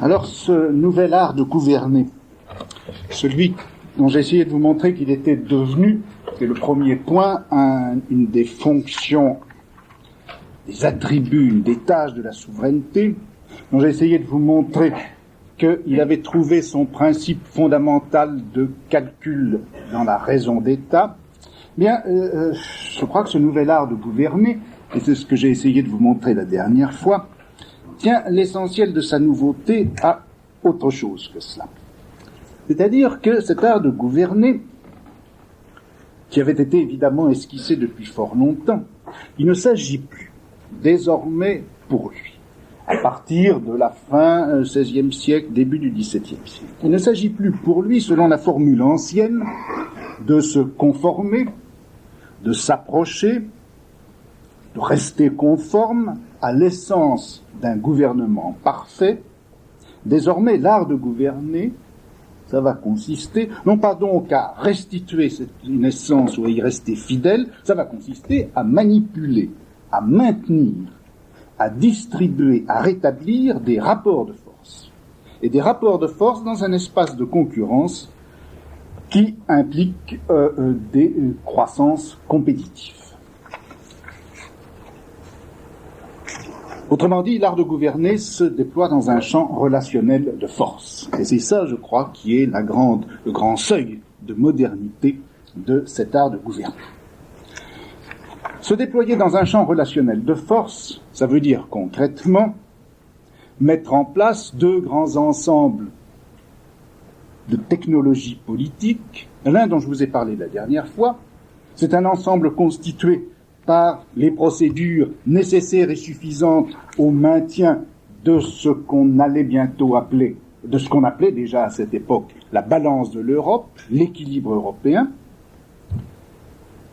Alors, ce nouvel art de gouverner, celui dont j'ai essayé de vous montrer qu'il était devenu, c'est le premier point, une des fonctions, des attributs, une des tâches de la souveraineté, dont j'ai essayé de vous montrer qu'il avait trouvé son principe fondamental de calcul dans la raison d'État. Bien, je crois que ce nouvel art de gouverner, et c'est ce que j'ai essayé de vous montrer la dernière fois, tient l'essentiel de sa nouveauté à autre chose que cela. C'est-à-dire que cet art de gouverner, qui avait été évidemment esquissé depuis fort longtemps, il ne s'agit plus, désormais pour lui, à partir de la fin XVIe siècle, début du XVIIe siècle. Il ne s'agit plus pour lui, selon la formule ancienne, de se conformer, de s'approcher, de rester conforme à l'essence d'un gouvernement parfait. Désormais, l'art de gouverner, ça va consister, non pas donc à restituer une essence ou à y rester fidèle, ça va consister à manipuler, à maintenir, à distribuer, à rétablir des rapports de force. Et des rapports de force dans un espace de concurrence qui implique des croissances compétitives. Autrement dit, l'art de gouverner se déploie dans un champ relationnel de force. Et c'est ça, je crois, qui est le grand seuil de modernité de cet art de gouverner. Se déployer dans un champ relationnel de force, ça veut dire concrètement mettre en place deux grands ensembles de technologies politiques. L'un dont je vous ai parlé la dernière fois, c'est un ensemble constitué par les procédures nécessaires et suffisantes au maintien de ce qu'on allait bientôt appeler, de ce qu'on appelait déjà à cette époque la balance de l'Europe, l'équilibre européen,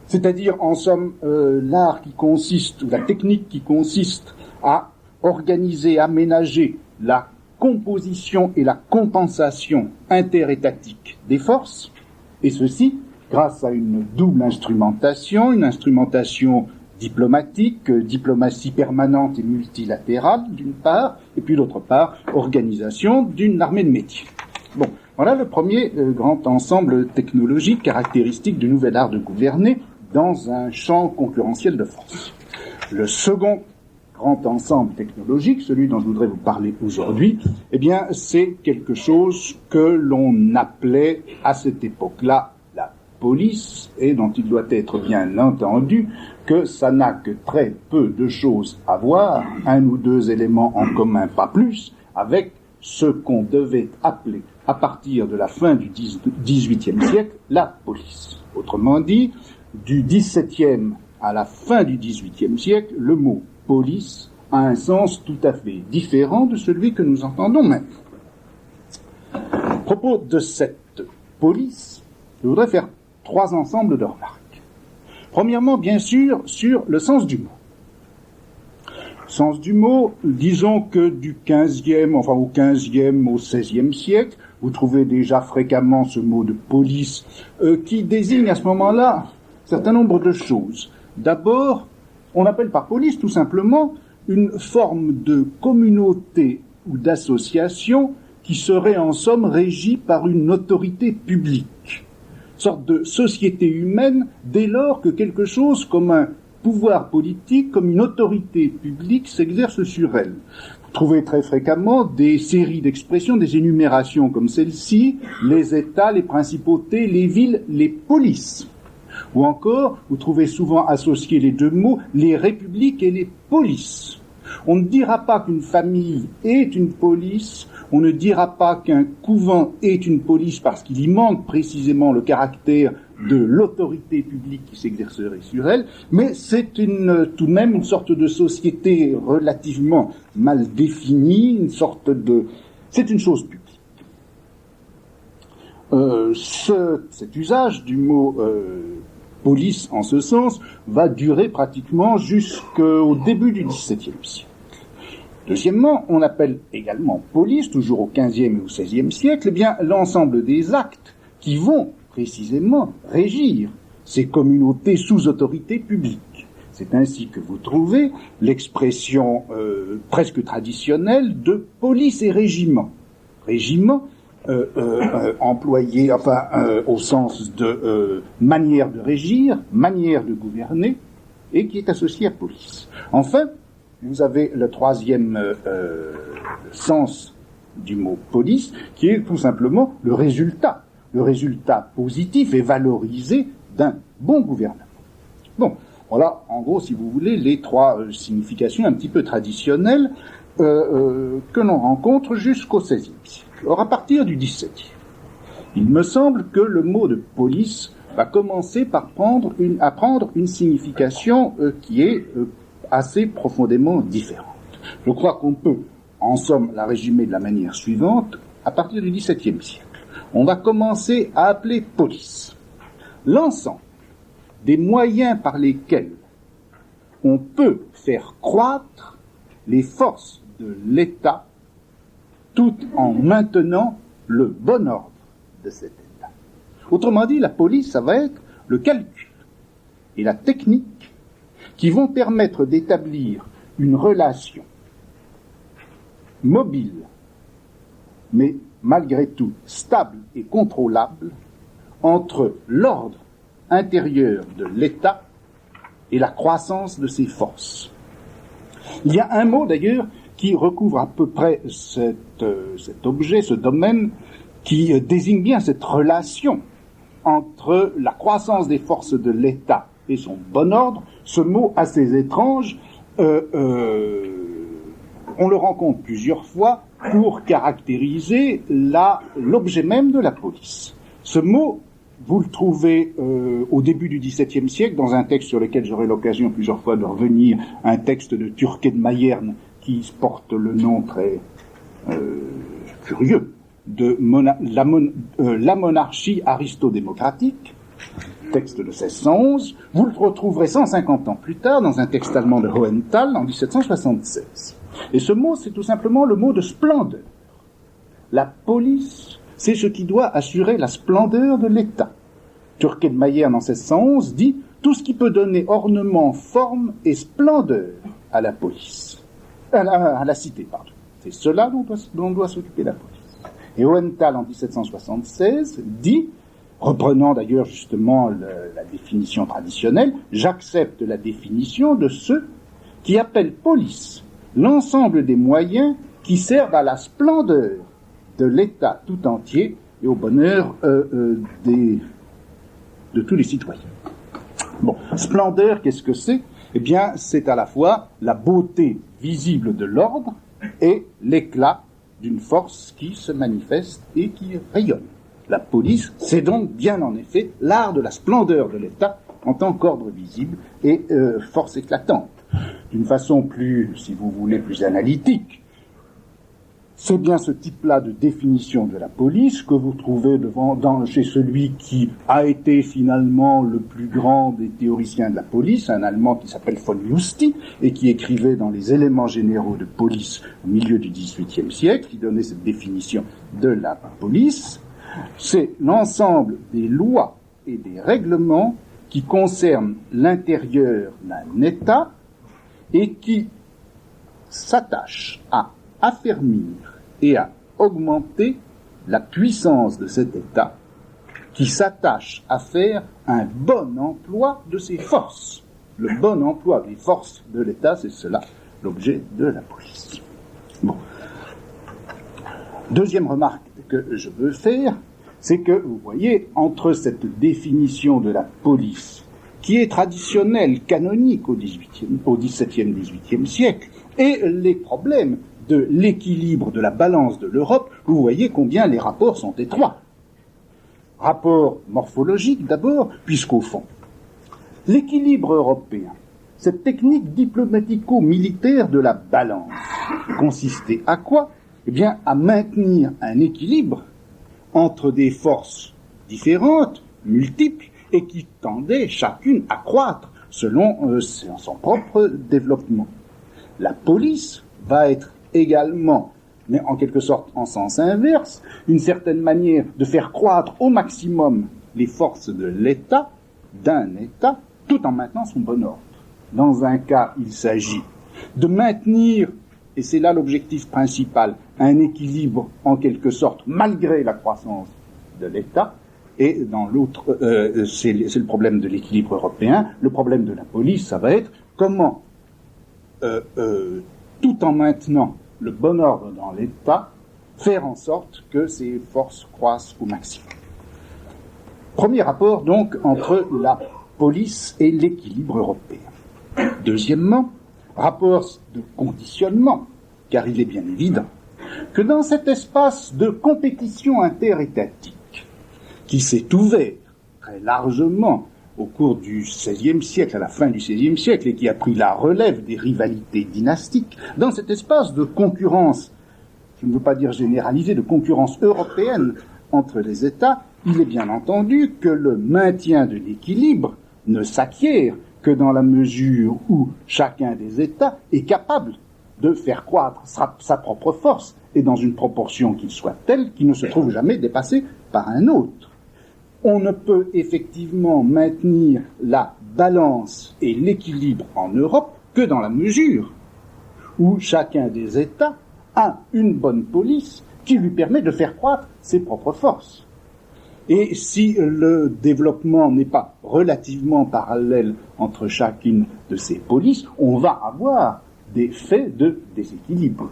c'est-à-dire en somme l'art qui consiste, ou la technique qui consiste à organiser, aménager la composition et la compensation interétatique des forces, et ceci grâce à une double instrumentation, une instrumentation diplomatique, diplomatie permanente et multilatérale d'une part, et puis d'autre part, organisation d'une armée de métier. Bon, voilà le premier grand ensemble technologique caractéristique du nouvel art de gouverner dans un champ concurrentiel de force. Le second grand ensemble technologique, celui dont je voudrais vous parler aujourd'hui, eh bien, c'est quelque chose que l'on appelait à cette époque-là police, et dont il doit être bien entendu que ça n'a que très peu de choses à voir, un ou deux éléments en commun, pas plus, avec ce qu'on devait appeler, à partir de la fin du XVIIIe siècle, la police. Autrement dit, du XVIIe à la fin du XVIIIe siècle, le mot police a un sens tout à fait différent de celui que nous entendons maintenant. À propos de cette police, je voudrais faire trois ensembles de remarques. Premièrement, bien sûr, sur le sens du mot. Sens du mot, disons que du 15e, enfin au 15e, au 16e siècle, vous trouvez déjà fréquemment ce mot de police qui désigne à ce moment-là un certain nombre de choses. D'abord, on appelle par police tout simplement une forme de communauté ou d'association qui serait en somme régie par une autorité publique. Sorte de société humaine dès lors que quelque chose comme un pouvoir politique, comme une autorité publique s'exerce sur elle. Vous trouvez très fréquemment des séries d'expressions, des énumérations comme celle-ci, les États, les principautés, les villes, les polices. Ou encore, vous trouvez souvent associés les deux mots, les républiques et les polices. On ne dira pas qu'une famille est une police, on ne dira pas qu'un couvent est une police parce qu'il y manque précisément le caractère de l'autorité publique qui s'exercerait sur elle, mais c'est tout de même une sorte de société relativement mal définie, c'est une chose publique. Cet usage du mot police en ce sens va durer pratiquement jusqu'au début du XVIIe siècle. Deuxièmement, on appelle également police, toujours au XVe et au XVIe siècle, eh bien, l'ensemble des actes qui vont précisément régir ces communautés sous autorité publique. C'est ainsi que vous trouvez l'expression presque traditionnelle de police et régiment. Régiment employé au sens de manière de régir, manière de gouverner, et qui est associé à police. Enfin, vous avez le troisième sens du mot police, qui est tout simplement le résultat positif et valorisé d'un bon gouvernement. Bon, voilà, en gros, si vous voulez, les trois significations un petit peu traditionnelles que l'on rencontre jusqu'au XVIe siècle. Or, à partir du XVIIe, il me semble que le mot de police va commencer par prendre une signification qui est assez profondément différente. Je crois qu'on peut, en somme, la résumer de la manière suivante. À partir du XVIIe siècle, on va commencer à appeler police l'ensemble des moyens par lesquels on peut faire croître les forces de l'État tout en maintenant le bon ordre de cet État. Autrement dit, la police, ça va être le calcul et la technique qui vont permettre d'établir une relation mobile, mais malgré tout stable et contrôlable, entre l'ordre intérieur de l'État et la croissance de ses forces. Il y a un mot d'ailleurs qui recouvre à peu près cet objet, ce domaine, qui désigne bien cette relation entre la croissance des forces de l'État et son bon ordre. Ce mot assez étrange, on le rencontre plusieurs fois pour caractériser l'objet même de la police. Ce mot, vous le trouvez au début du XVIIe siècle dans un texte sur lequel j'aurai l'occasion plusieurs fois de revenir, un texte de Turquet de Mayerne qui porte le nom très curieux de la monarchie aristodémocratique, texte de 1611. Vous le retrouverez 150 ans plus tard dans un texte allemand de Hohenthal en 1776. Et ce mot, c'est tout simplement le mot de splendeur. La police, c'est ce qui doit assurer la splendeur de l'État. Turquet de Mayerne en 1611 dit « Tout ce qui peut donner ornement, forme et splendeur à la police. » À la cité, pardon. C'est cela dont doit s'occuper la police. Et Hohenthal, en 1776, dit, reprenant d'ailleurs justement la définition traditionnelle, « J'accepte la définition de ceux qui appellent police l'ensemble des moyens qui servent à la splendeur de l'État tout entier et au bonheur de tous les citoyens. » Bon, splendeur, qu'est-ce que c'est ? Eh bien, c'est à la fois la beauté visible de l'ordre et l'éclat d'une force qui se manifeste et qui rayonne. La police, c'est donc bien en effet l'art de la splendeur de l'État en tant qu'ordre visible et force éclatante. D'une façon plus, si vous voulez, plus analytique, c'est bien ce type-là de définition de la police que vous trouvez chez celui qui a été finalement le plus grand des théoriciens de la police, un Allemand qui s'appelle von Giusti, et qui écrivait dans les éléments généraux de police au milieu du XVIIIe siècle, qui donnait cette définition de la police. C'est l'ensemble des lois et des règlements qui concernent l'intérieur d'un État et qui s'attachent à affermir et à augmenter la puissance de cet État qui s'attache à faire un bon emploi de ses forces. Le bon emploi des forces de l'État, c'est cela l'objet de la police. Bon. Deuxième remarque que je veux faire, c'est que, vous voyez, entre cette définition de la police, qui est traditionnelle, canonique au XVIIe, XVIIIe siècle, et les problèmes de l'équilibre de la balance de l'Europe, vous voyez combien les rapports sont étroits. Rapport morphologique d'abord, puisqu'au fond, l'équilibre européen, cette technique diplomatico-militaire de la balance, consistait à quoi ? Eh bien, à maintenir un équilibre entre des forces différentes, multiples, et qui tendaient chacune à croître selon son propre développement. La police va être également, mais en quelque sorte en sens inverse, une certaine manière de faire croître au maximum les forces de l'État, d'un État, tout en maintenant son bon ordre. Dans un cas, il s'agit de maintenir, et c'est là l'objectif principal, un équilibre en quelque sorte, malgré la croissance de l'État, et dans l'autre, c'est le problème de l'équilibre européen. Le problème de la police, ça va être comment, tout en maintenant le bon ordre dans l'État, faire en sorte que ces forces croissent au maximum. Premier rapport, donc, entre la police et l'équilibre européen. Deuxièmement, rapport de conditionnement, car il est bien évident que dans cet espace de compétition interétatique qui s'est ouvert très largement au cours du XVIe siècle, à la fin du XVIe siècle, et qui a pris la relève des rivalités dynastiques, dans cet espace de concurrence, je ne veux pas dire généralisée, de concurrence européenne entre les États, il est bien entendu que le maintien de l'équilibre ne s'acquiert que dans la mesure où chacun des États est capable de faire croître sa propre force, et dans une proportion qui soit telle qu'il ne se trouve jamais dépassé par un autre. On ne peut effectivement maintenir la balance et l'équilibre en Europe que dans la mesure où chacun des États a une bonne police qui lui permet de faire croître ses propres forces. Et si le développement n'est pas relativement parallèle entre chacune de ces polices, on va avoir des faits de déséquilibre.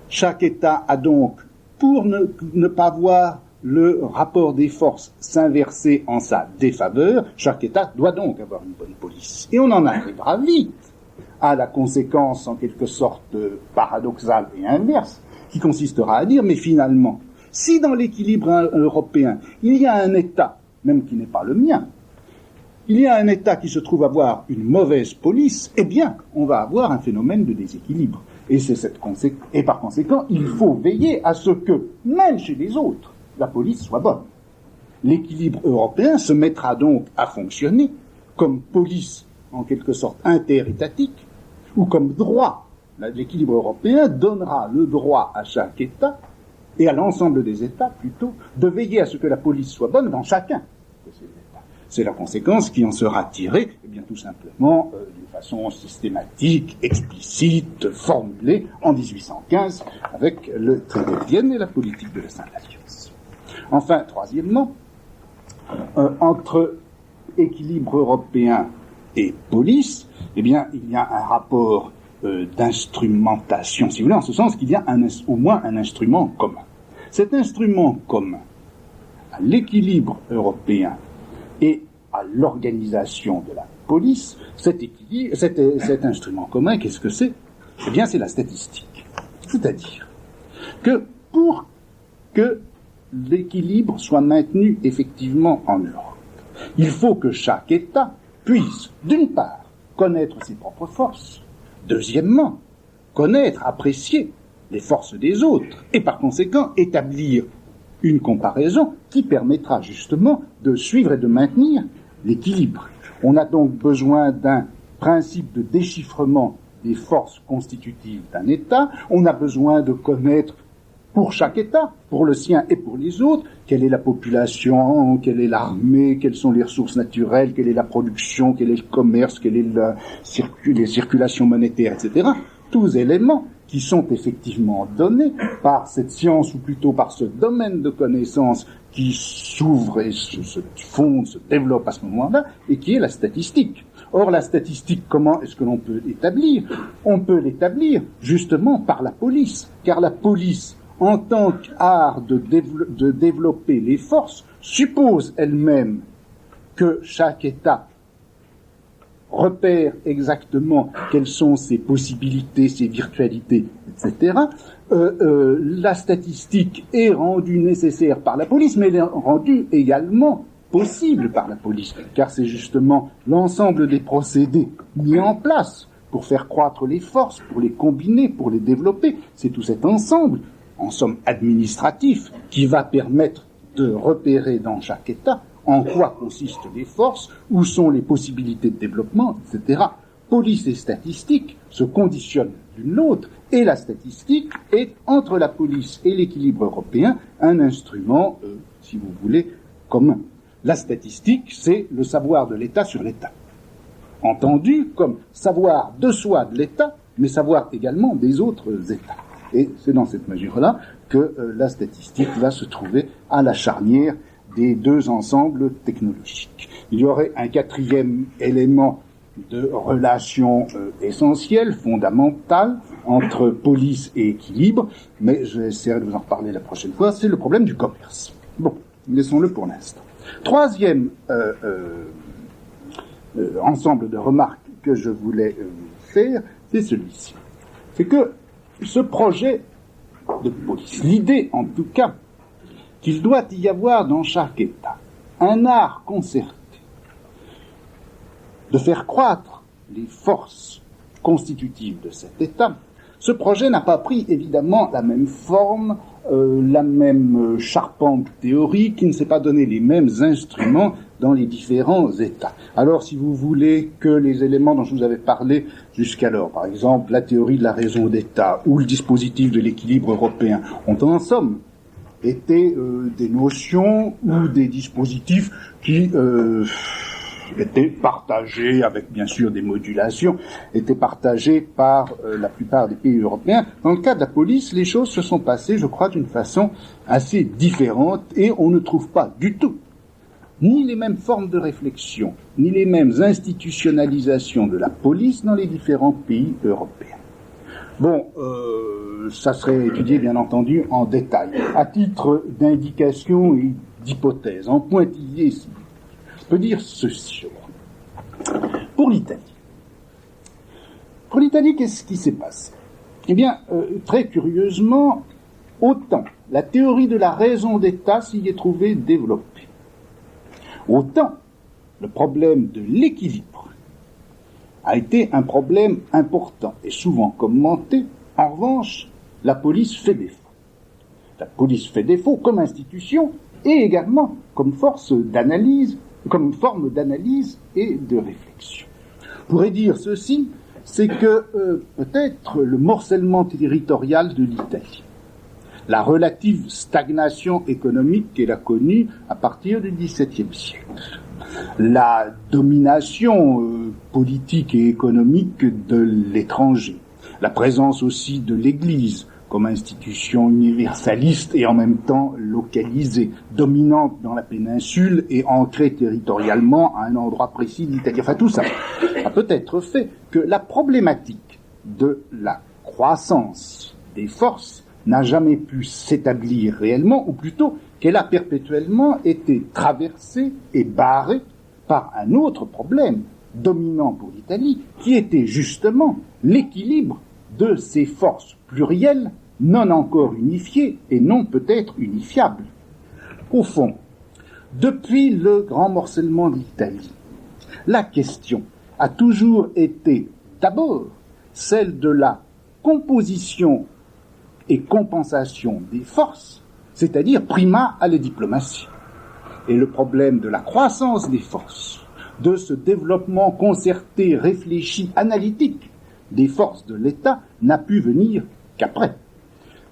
Chaque État a donc, pour ne pas voir le rapport des forces s'inverser en sa défaveur, chaque État doit donc avoir une bonne police. Et on en arrivera vite à la conséquence en quelque sorte paradoxale et inverse, qui consistera à dire, mais finalement, si dans l'équilibre européen, il y a un État, même qui n'est pas le mien, il y a un État qui se trouve avoir une mauvaise police, eh bien, on va avoir un phénomène de déséquilibre. Et par conséquent, il faut veiller à ce que, même chez les autres, la police soit bonne. L'équilibre européen se mettra donc à fonctionner comme police, en quelque sorte, interétatique, ou comme droit. L'équilibre européen donnera le droit à chaque État, et à l'ensemble des États, plutôt, de veiller à ce que la police soit bonne dans chacun de ces États. C'est la conséquence qui en sera tirée, eh bien, tout simplement, d'une façon systématique, explicite, formulée, en 1815, avec le traité de Vienne et la politique de la Sainte-Alliance. Enfin, troisièmement, entre équilibre européen et police, eh bien, il y a un rapport d'instrumentation, si vous voulez, en ce sens qu'il y a au moins un instrument commun. Cet instrument commun à l'équilibre européen et à l'organisation de la police, cet instrument commun, qu'est-ce que c'est ? Eh bien, c'est la statistique. C'est-à-dire que pour que l'équilibre soit maintenu effectivement en Europe, il faut que chaque État puisse, d'une part, connaître ses propres forces, deuxièmement, connaître, apprécier les forces des autres, et par conséquent établir une comparaison qui permettra justement de suivre et de maintenir l'équilibre. On a donc besoin d'un principe de déchiffrement des forces constitutives d'un État, on a besoin de connaître pour chaque État, pour le sien et pour les autres, quelle est la population, quelle est l'armée, quelles sont les ressources naturelles, quelle est la production, quel est le commerce, quelle est les circulations monétaires, etc. Tous éléments qui sont effectivement donnés par cette science, ou plutôt par ce domaine de connaissances qui s'ouvre et se fonde, se développe à ce moment-là, et qui est la statistique. Or, la statistique, comment est-ce que l'on peut l'établir ? On peut l'établir justement par la police, car la police, en tant qu'art de développer les forces, suppose elle-même que chaque État repère exactement quelles sont ses possibilités, ses virtualités, etc. La statistique est rendue nécessaire par la police, mais elle est rendue également possible par la police, car c'est justement l'ensemble des procédés mis en place pour faire croître les forces, pour les combiner, pour les développer. C'est tout cet ensemble, en somme administratif, qui va permettre de repérer dans chaque État en quoi consistent les forces, où sont les possibilités de développement, etc. Police et statistique se conditionnent l'une l'autre, et la statistique est, entre la police et l'équilibre européen, un instrument, si vous voulez, commun. La statistique, c'est le savoir de l'État sur l'État. entendu comme savoir de soi de l'État, mais savoir également des autres États. Et c'est dans cette mesure-là que la statistique va se trouver à la charnière des deux ensembles technologiques. Il y aurait un quatrième élément de relation essentielle, fondamentale, entre police et équilibre, mais j'essaierai de vous en reparler la prochaine fois, c'est le problème du commerce. Bon, laissons-le pour l'instant. Troisième ensemble de remarques que je voulais faire, c'est celui-ci. C'est que ce projet de police, l'idée en tout cas, qu'il doit y avoir dans chaque État un art concerté de faire croître les forces constitutives de cet État, ce projet n'a pas pris évidemment la même forme, la même charpente théorique, qui ne s'est pas donné les mêmes instruments dans les différents États. Alors, si vous voulez que les éléments dont je vous avais parlé jusqu'alors, par exemple la théorie de la raison d'État ou le dispositif de l'équilibre européen, ont en somme été des notions ou des dispositifs qui étaient partagés, avec bien sûr des modulations, étaient partagés par la plupart des pays européens. Dans le cas de la police, les choses se sont passées, je crois, d'une façon assez différente, et on ne trouve pas du tout ni les mêmes formes de réflexion, ni les mêmes institutionnalisations de la police dans les différents pays européens. Bon, ça serait étudié, bien entendu, en détail. À titre d'indication et d'hypothèse, en pointillé, je peux dire ceci. Pour l'Italie. Pour l'Italie, qu'est-ce qui s'est passé? Eh bien, très curieusement, autant la théorie de la raison d'État s'y est trouvée développée, autant le problème de l'équilibre a été un problème important et souvent commenté. En revanche, la police fait défaut. La police fait défaut comme institution et également comme force d'analyse, comme forme d'analyse et de réflexion. On pourrait dire ceci, c'est que peut-être le morcellement territorial de l'Italie, la relative stagnation économique qu'elle a connue à partir du XVIIe siècle, la domination politique et économique de l'étranger, la présence aussi de l'Église comme institution universaliste et en même temps localisée, dominante dans la péninsule et ancrée territorialement à un endroit précis de l'Italie. Enfin, tout ça a peut-être fait que la problématique de la croissance des forces n'a jamais pu s'établir réellement, ou plutôt qu'elle a perpétuellement été traversée et barrée par un autre problème dominant pour l'Italie, qui était justement l'équilibre de ces forces plurielles, non encore unifiées et non peut-être unifiables. Au fond, depuis le grand morcellement d'Italie, la question a toujours été d'abord celle de la composition et compensation des forces, c'est-à-dire prima à la diplomatie. Et le problème de la croissance des forces, de ce développement concerté, réfléchi, analytique des forces de l'État n'a pu venir qu'après.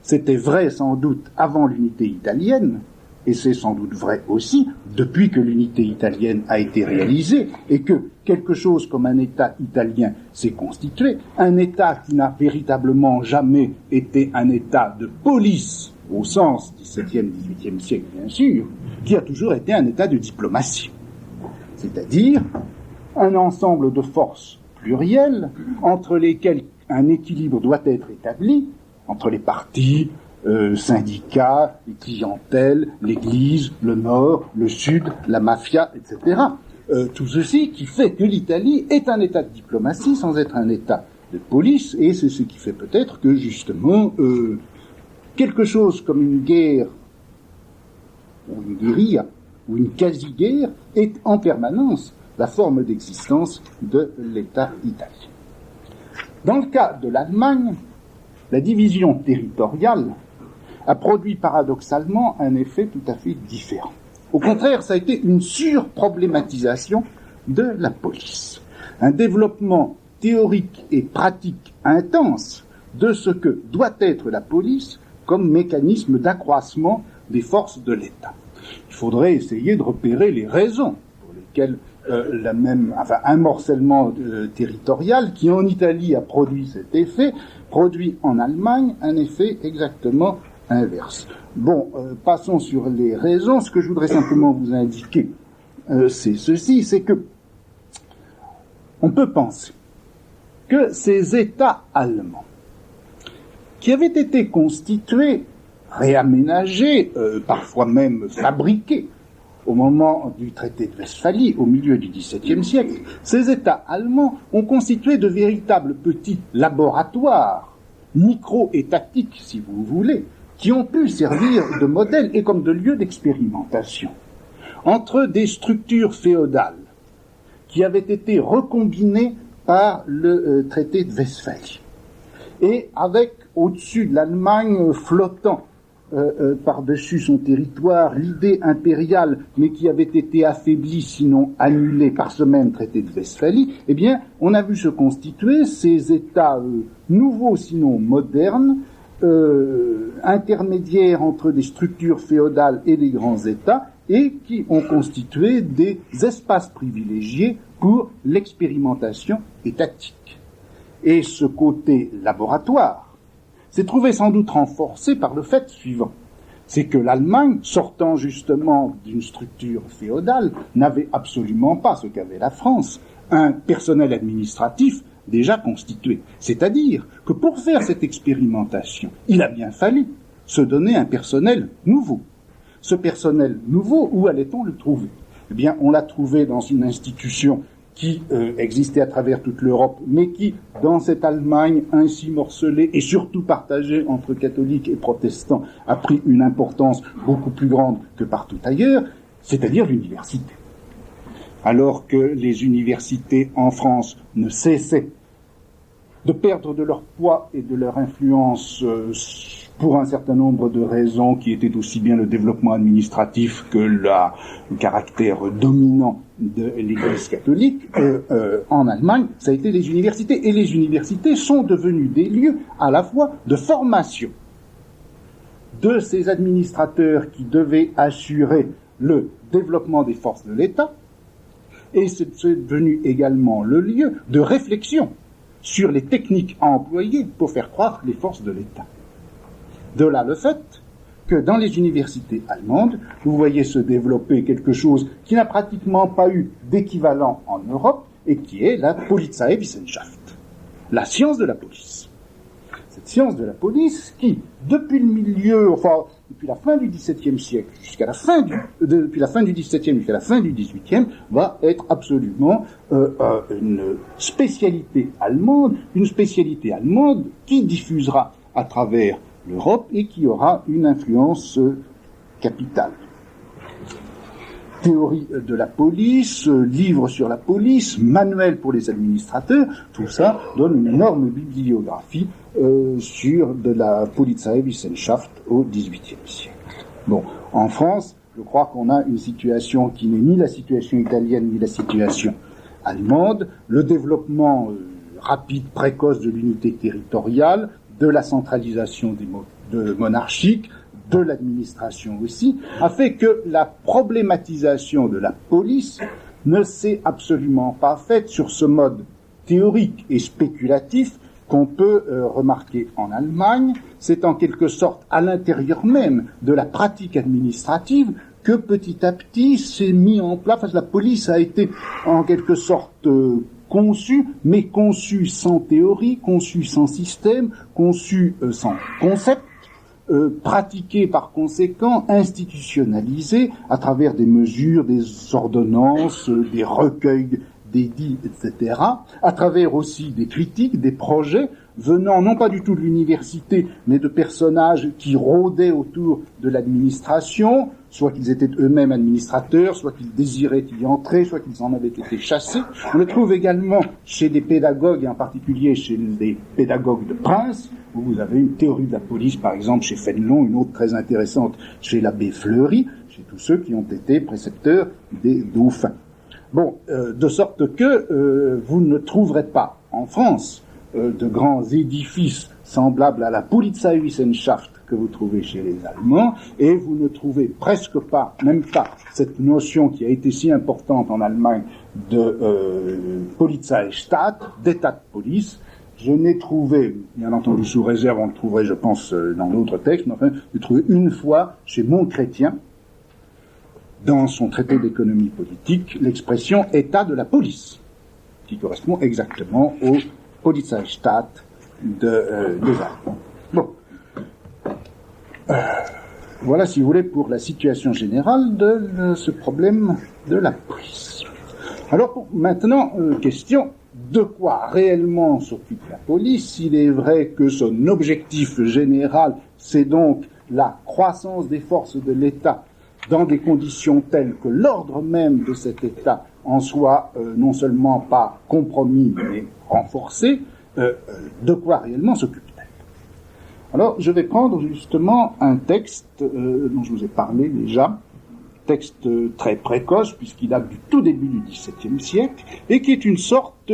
C'était vrai sans doute avant l'unité italienne, et c'est sans doute vrai aussi depuis que l'unité italienne a été réalisée et que quelque chose comme un État italien s'est constitué, un État qui n'a véritablement jamais été un État de police, au sens XVIIe, XVIIIe siècle bien sûr, qui a toujours été un État de diplomatie. C'est-à-dire un ensemble de forces plurielles entre lesquelles un équilibre doit être établi, entre les partis, syndicats, les clientèles, l'Église, le Nord, le Sud, la mafia, etc. Tout ceci qui fait que l'Italie est un État de diplomatie sans être un État de police, et c'est ce qui fait peut-être que justement quelque chose comme une guerre ou une guérilla ou une quasi-guerre est en permanence la forme d'existence de l'État italien. Dans le cas de l'Allemagne, la division territoriale a produit paradoxalement un effet tout à fait différent. Au contraire, ça a été une surproblématisation de la police, un développement théorique et pratique intense de ce que doit être la police comme mécanisme d'accroissement des forces de l'État. Il faudrait essayer de repérer les raisons pour lesquelles un morcellement territorial qui en Italie a produit cet effet, produit en Allemagne un effet exactement inverse. Bon, passons sur les raisons. Ce que je voudrais simplement vous indiquer, c'est ceci, c'est que on peut penser que ces États allemands, qui avaient été constitués, réaménagés, parfois même fabriqués, au moment du traité de Westphalie, au milieu du XVIIe siècle, ces États allemands ont constitué de véritables petits laboratoires, micro-étatiques, si vous voulez, qui ont pu servir de modèle et comme de lieu d'expérimentation entre des structures féodales qui avaient été recombinées par le traité de Westphalie, et avec au-dessus de l'Allemagne flottant par-dessus son territoire l'idée impériale, mais qui avait été affaiblie, sinon annulée par ce même traité de Westphalie, eh bien, on a vu se constituer ces États nouveaux, sinon modernes, intermédiaires entre des structures féodales et des grands États, et qui ont constitué des espaces privilégiés pour l'expérimentation étatique. Et ce côté laboratoire s'est trouvé sans doute renforcé par le fait suivant, c'est que l'Allemagne, sortant justement d'une structure féodale, n'avait absolument pas ce qu'avait la France, un personnel administratif déjà constitué. C'est-à-dire que pour faire cette expérimentation, il a bien fallu se donner un personnel nouveau. Ce personnel nouveau, où allait-on le trouver? Eh bien, on l'a trouvé dans une institution qui existait à travers toute l'Europe, mais qui, dans cette Allemagne ainsi morcelée et surtout partagée entre catholiques et protestants, a pris une importance beaucoup plus grande que partout ailleurs, c'est-à-dire l'université. Alors que les universités en France ne cessaient de perdre de leur poids et de leur influence pour un certain nombre de raisons qui étaient aussi bien le développement administratif que le caractère dominant de l'Église catholique, en Allemagne, ça a été les universités. Et les universités sont devenues des lieux à la fois de formation de ces administrateurs qui devaient assurer le développement des forces de l'État, et c'est devenu également le lieu de réflexion sur les techniques à employer pour faire croître les forces de l'État. De là le fait que dans les universités allemandes, vous voyez se développer quelque chose qui n'a pratiquement pas eu d'équivalent en Europe et qui est la Polizeiwissenschaft, la science de la police. Cette science de la police qui, depuis la fin du XVIIe siècle depuis la fin du XVIIe jusqu'à la fin du XVIIIe, va être absolument une spécialité allemande qui diffusera à travers l'Europe et qui aura une influence capitale. Théorie de la police, livre sur la police, manuel pour les administrateurs, tout ça donne une énorme bibliographie sur de la Polizeiwissenschaft au XVIIIe siècle. Bon, en France, je crois qu'on a une situation qui n'est ni la situation italienne ni la situation allemande, le développement rapide, précoce de l'unité territoriale, de la centralisation monarchique, de l'administration aussi, a fait que la problématisation de la police ne s'est absolument pas faite sur ce mode théorique et spéculatif qu'on peut remarquer en Allemagne. C'est en quelque sorte à l'intérieur même de la pratique administrative que petit à petit s'est mis en place. La police a été en quelque sorte conçu, mais conçu sans théorie, conçu sans système, conçu sans concept, pratiqué par conséquent, institutionnalisé à travers des mesures, des ordonnances, des recueils d'édits, etc., à travers aussi des critiques, des projets venant non pas du tout de l'université, mais de personnages qui rôdaient autour de l'administration, soit qu'ils étaient eux-mêmes administrateurs, soit qu'ils désiraient y entrer, soit qu'ils en avaient été chassés. On le trouve également chez des pédagogues, et en particulier chez les pédagogues de princes, où vous avez une théorie de la police, par exemple, chez Fénelon, une autre très intéressante chez l'abbé Fleury, chez tous ceux qui ont été précepteurs des dauphins. Bon, de sorte que vous ne trouverez pas en France de grands édifices semblables à la Polizeiwissenschaft que vous trouvez chez les Allemands, et vous ne trouvez presque pas, même pas, cette notion qui a été si importante en Allemagne de Polizeistaat, d'état de police. Je n'ai trouvé, bien entendu sous réserve, on le trouverait je pense dans d'autres textes, mais enfin, j'ai trouvé une fois chez Montchrétien, dans son traité d'économie politique, l'expression état de la police, qui correspond exactement au Polizeistaat des Allemands. Bon. Voilà, si vous voulez, pour la situation générale de ce problème de la police. Alors, maintenant, question, de quoi réellement s'occupe la police? Il est vrai que son objectif général, c'est donc la croissance des forces de l'État dans des conditions telles que l'ordre même de cet État en soit non seulement pas compromis, mais renforcé. De quoi réellement s'occupe-t-elle? Alors, je vais prendre justement un texte dont je vous ai parlé déjà, texte très précoce, puisqu'il date du tout début du XVIIe siècle, et qui est une sorte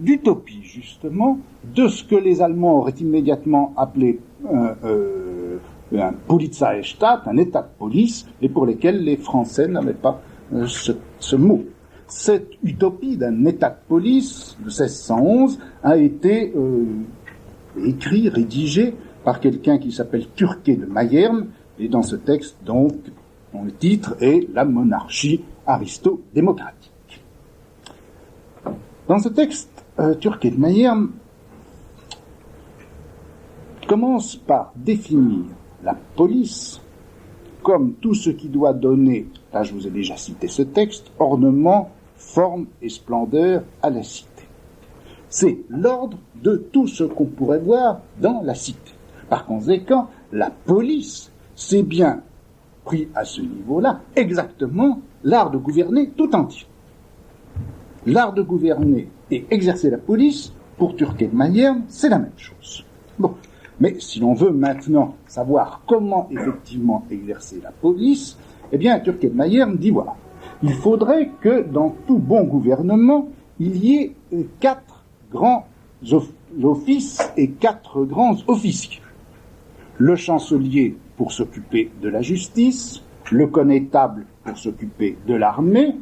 d'utopie, justement, de ce que les Allemands auraient immédiatement appelé un Polizeistaat, un état de police, et pour lesquels les Français n'avaient pas ce mot. Cette utopie d'un état de police de 1611 a été écrit, rédigé par quelqu'un qui s'appelle Turquet de Mayerne, et dans ce texte, donc, dont le titre est « La monarchie aristo-démocratique ». Dans ce texte, Turquet de Mayerne commence par définir la police comme tout ce qui doit donner, là je vous ai déjà cité ce texte, ornement, forme et splendeur à la cité. C'est l'ordre de tout ce qu'on pourrait voir dans la cité. Par conséquent, la police, c'est bien pris à ce niveau-là exactement l'art de gouverner tout entier. L'art de gouverner et exercer la police, pour Turquet de Mayerne, c'est la même chose. Bon. Mais si l'on veut maintenant savoir comment effectivement exercer la police, eh bien, Turquet de Mayerne dit voilà, il faudrait que dans tout bon gouvernement, il y ait 4 grands offices et 4 grands officiers. Le chancelier pour s'occuper de la justice, le connétable pour s'occuper de l'armée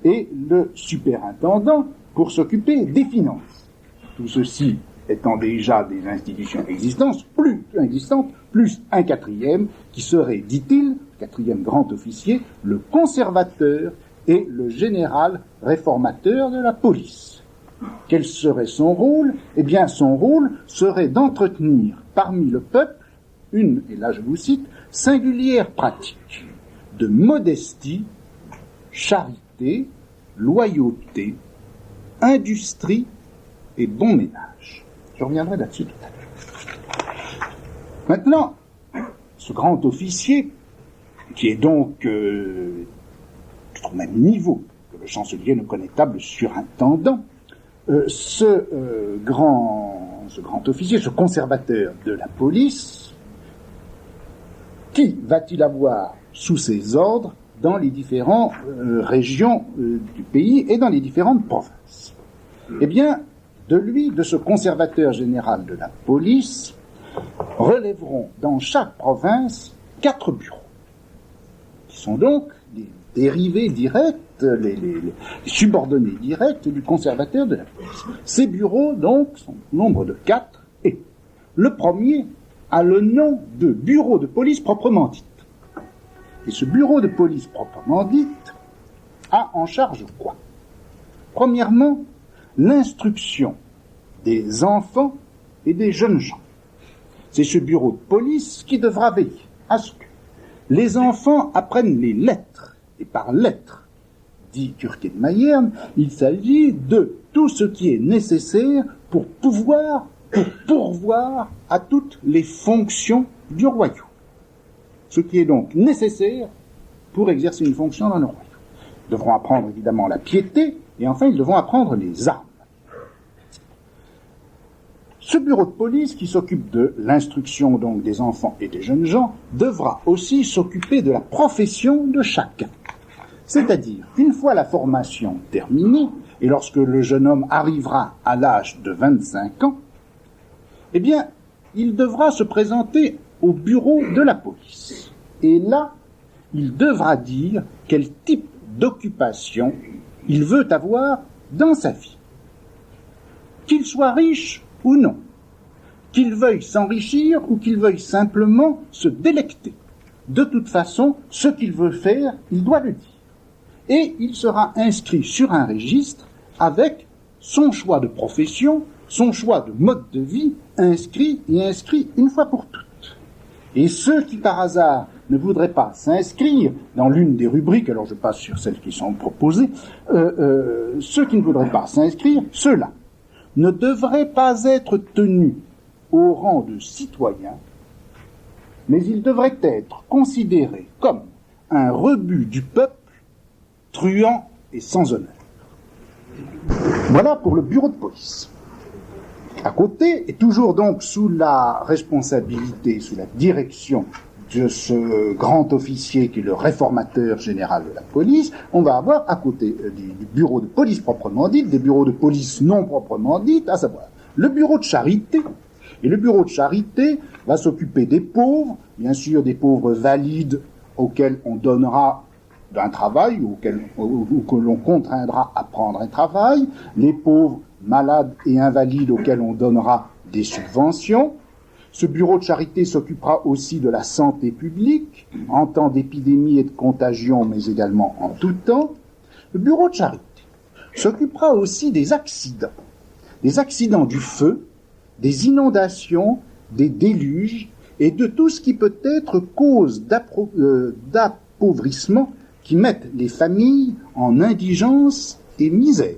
et le superintendant pour s'occuper des finances. Tout ceci étant déjà des institutions existantes, plus un 4e qui serait, dit-il, 4e grand officier, le conservateur et le général réformateur de la police. Quel serait son rôle? Eh bien, son rôle serait d'entretenir parmi le peuple une, et là je vous cite, singulière pratique de modestie, charité, loyauté, industrie et bon ménage. Je reviendrai là-dessus tout à l'heure. Maintenant, ce grand officier, qui est donc au même niveau que le chancelier, le connétable, surintendant, ce grand officier, ce conservateur de la police, qui va-t-il avoir sous ses ordres dans les différentes régions du pays et dans les différentes provinces? Eh bien, de lui, de ce conservateur général de la police, relèveront dans chaque province 4 bureaux, qui sont donc les dérivés directs, les subordonnés directs du conservateur de la police. Ces bureaux, donc, sont au nombre de 4, et le premier a le nom de bureau de police proprement dit. Et ce bureau de police proprement dit a en charge quoi? Premièrement, l'instruction des enfants et des jeunes gens. C'est ce bureau de police qui devra veiller à ce que les enfants apprennent les lettres. Et par lettres, dit Turquet de Mayerne, il s'agit de tout ce qui est nécessaire pour pourvoir à toutes les fonctions du royaume. Ce qui est donc nécessaire pour exercer une fonction dans le royaume. Ils devront apprendre évidemment la piété, et enfin ils devront apprendre les armes. Ce bureau de police, qui s'occupe de l'instruction donc des enfants et des jeunes gens, devra aussi s'occuper de la profession de chacun. C'est-à-dire, une fois la formation terminée, et lorsque le jeune homme arrivera à l'âge de 25 ans, eh bien, il devra se présenter au bureau de la police. Et là, il devra dire quel type d'occupation il veut avoir dans sa vie. Qu'il soit riche ou non, qu'il veuille s'enrichir ou qu'il veuille simplement se délecter. De toute façon, ce qu'il veut faire, il doit le dire. Et il sera inscrit sur un registre avec son choix de profession, son choix de mode de vie, inscrit une fois pour toutes. Et ceux qui, par hasard, ne voudraient pas s'inscrire dans l'une des rubriques, alors je passe sur celles qui sont proposées, ceux qui ne voudraient pas s'inscrire, ceux-là, ne devraient pas être tenus au rang de citoyens, mais ils devraient être considérés comme un rebut du peuple, truand et sans honneur. Voilà pour le bureau de police. À côté, et toujours donc sous la responsabilité, sous la direction de ce grand officier qui est le réformateur général de la police, on va avoir à côté du bureau de police proprement dit, des bureaux de police non proprement dit, à savoir le bureau de charité. Et le bureau de charité va s'occuper des pauvres, bien sûr des pauvres valides auxquels on donnera un travail ou que l'on contraindra à prendre un travail, les pauvres malades et invalides auxquels on donnera des subventions. Ce bureau de charité s'occupera aussi de la santé publique, en temps d'épidémie et de contagion, mais également en tout temps. Le bureau de charité s'occupera aussi des accidents du feu, des inondations, des déluges, et de tout ce qui peut être cause d'appauvrissement qui mettent les familles en indigence et misère.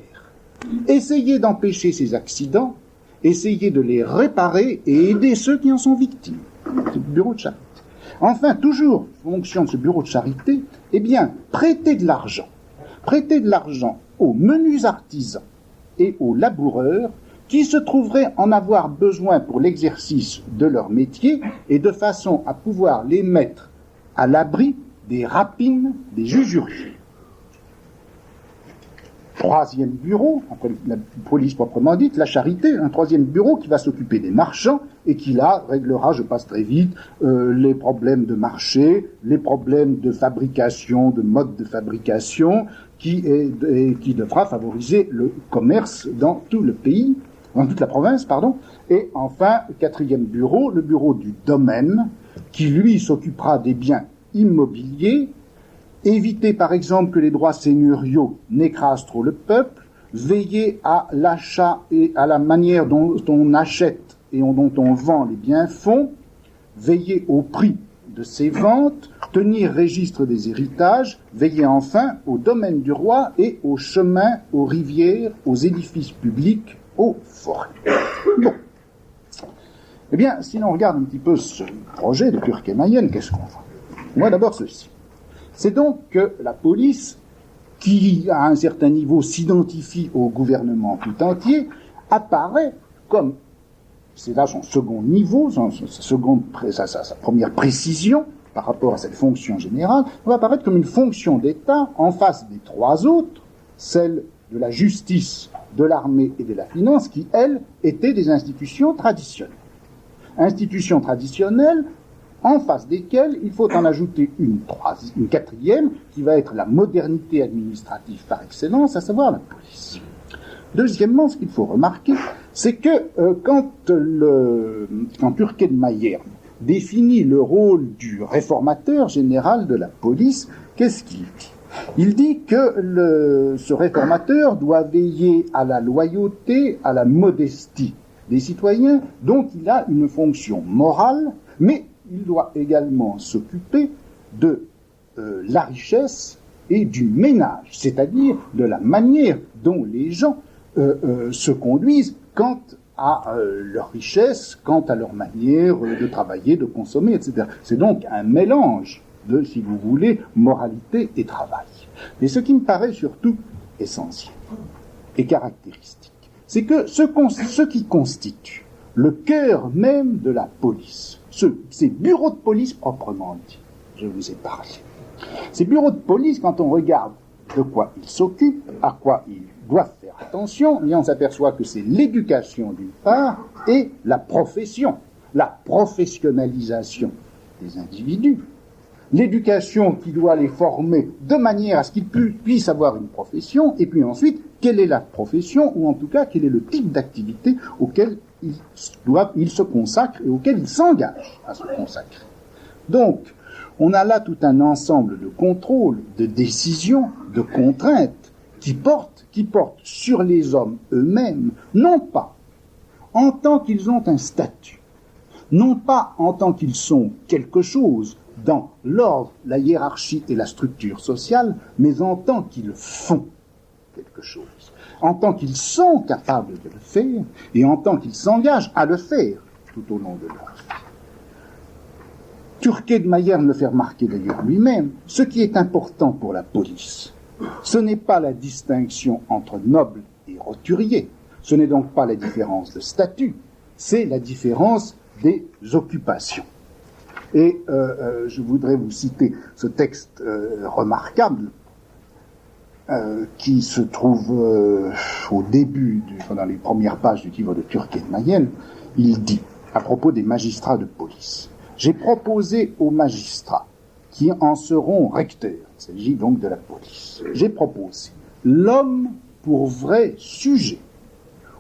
Essayez d'empêcher ces accidents, essayez de les réparer et aider ceux qui en sont victimes. C'est le bureau de charité. Enfin, toujours, fonction de ce bureau de charité, eh bien, prêtez de l'argent aux menus artisans et aux laboureurs qui se trouveraient en avoir besoin pour l'exercice de leur métier et de façon à pouvoir les mettre à l'abri des rapines des usuriers. Troisième bureau, après la police proprement dite, la charité, un troisième bureau qui va s'occuper des marchands et qui là réglera, je passe très vite, les problèmes de marché, les problèmes de fabrication, de mode de fabrication, qui devra favoriser le commerce dans tout le pays, dans toute la province, pardon. Et enfin, quatrième bureau, le bureau du domaine, qui lui s'occupera des biens immobiliers, éviter par exemple que les droits seigneuriaux n'écrasent trop le peuple, veiller à l'achat et à la manière dont on achète et dont on vend les biens-fonds, veiller au prix de ces ventes, tenir registre des héritages, veiller enfin au domaine du roi et aux chemins, aux rivières, aux édifices publics, aux forêts. Bon. Eh bien, si l'on regarde un petit peu ce projet de Turquet-Mayenne, qu'est-ce qu'on voit? On voit d'abord ceci. C'est donc que la police, qui à un certain niveau s'identifie au gouvernement tout entier, apparaît comme, c'est là son second niveau, sa première précision par rapport à cette fonction générale, va apparaître comme une fonction d'État en face des trois autres, celle de la justice, de l'armée et de la finance, qui, elles, étaient des institutions traditionnelles. Institutions traditionnelles en face desquelles il faut en ajouter une quatrième, qui va être la modernité administrative par excellence, à savoir la police. Deuxièmement, ce qu'il faut remarquer, c'est que quand Turquet-Mayerne définit le rôle du réformateur général de la police, qu'est-ce qu'il dit? Il dit que ce réformateur doit veiller à la loyauté, à la modestie des citoyens, dont il a une fonction morale, mais il doit également s'occuper de la richesse et du ménage, c'est-à-dire de la manière dont les gens se conduisent quant à leur richesse, quant à leur manière de travailler, de consommer, etc. C'est donc un mélange de, si vous voulez, moralité et travail. Mais ce qui me paraît surtout essentiel et caractéristique, c'est que ce qui constitue le cœur même de la police, ces bureaux de police proprement dit, je vous ai parlé. Ces bureaux de police, quand on regarde de quoi ils s'occupent, à quoi ils doivent faire attention, on s'aperçoit que c'est l'éducation d'une part et la profession, la professionnalisation des individus, l'éducation qui doit les former de manière à ce qu'ils puissent avoir une profession, et puis ensuite, quelle est la profession, ou en tout cas, quel est le type d'activité auquel ils se consacrent et auquel ils s'engagent à se consacrer. Donc, on a là tout un ensemble de contrôles, de décisions, de contraintes qui portent sur les hommes eux-mêmes, non pas en tant qu'ils ont un statut, non pas en tant qu'ils sont quelque chose dans l'ordre, la hiérarchie et la structure sociale, mais en tant qu'ils font quelque chose, en tant qu'ils sont capables de le faire et en tant qu'ils s'engagent à le faire tout au long de leur vie. Turquet de Mayerne le fait remarquer d'ailleurs lui-même, ce qui est important pour la police, ce n'est pas la distinction entre noble et roturier, ce n'est donc pas la différence de statut, c'est la différence des occupations. Et je voudrais vous citer ce texte remarquable qui se trouve au début, dans les premières pages du livre de Turquet de Mayenne. Il dit, à propos des magistrats de police, « J'ai proposé aux magistrats qui en seront recteurs, il s'agit donc de la police, j'ai proposé l'homme pour vrai sujet,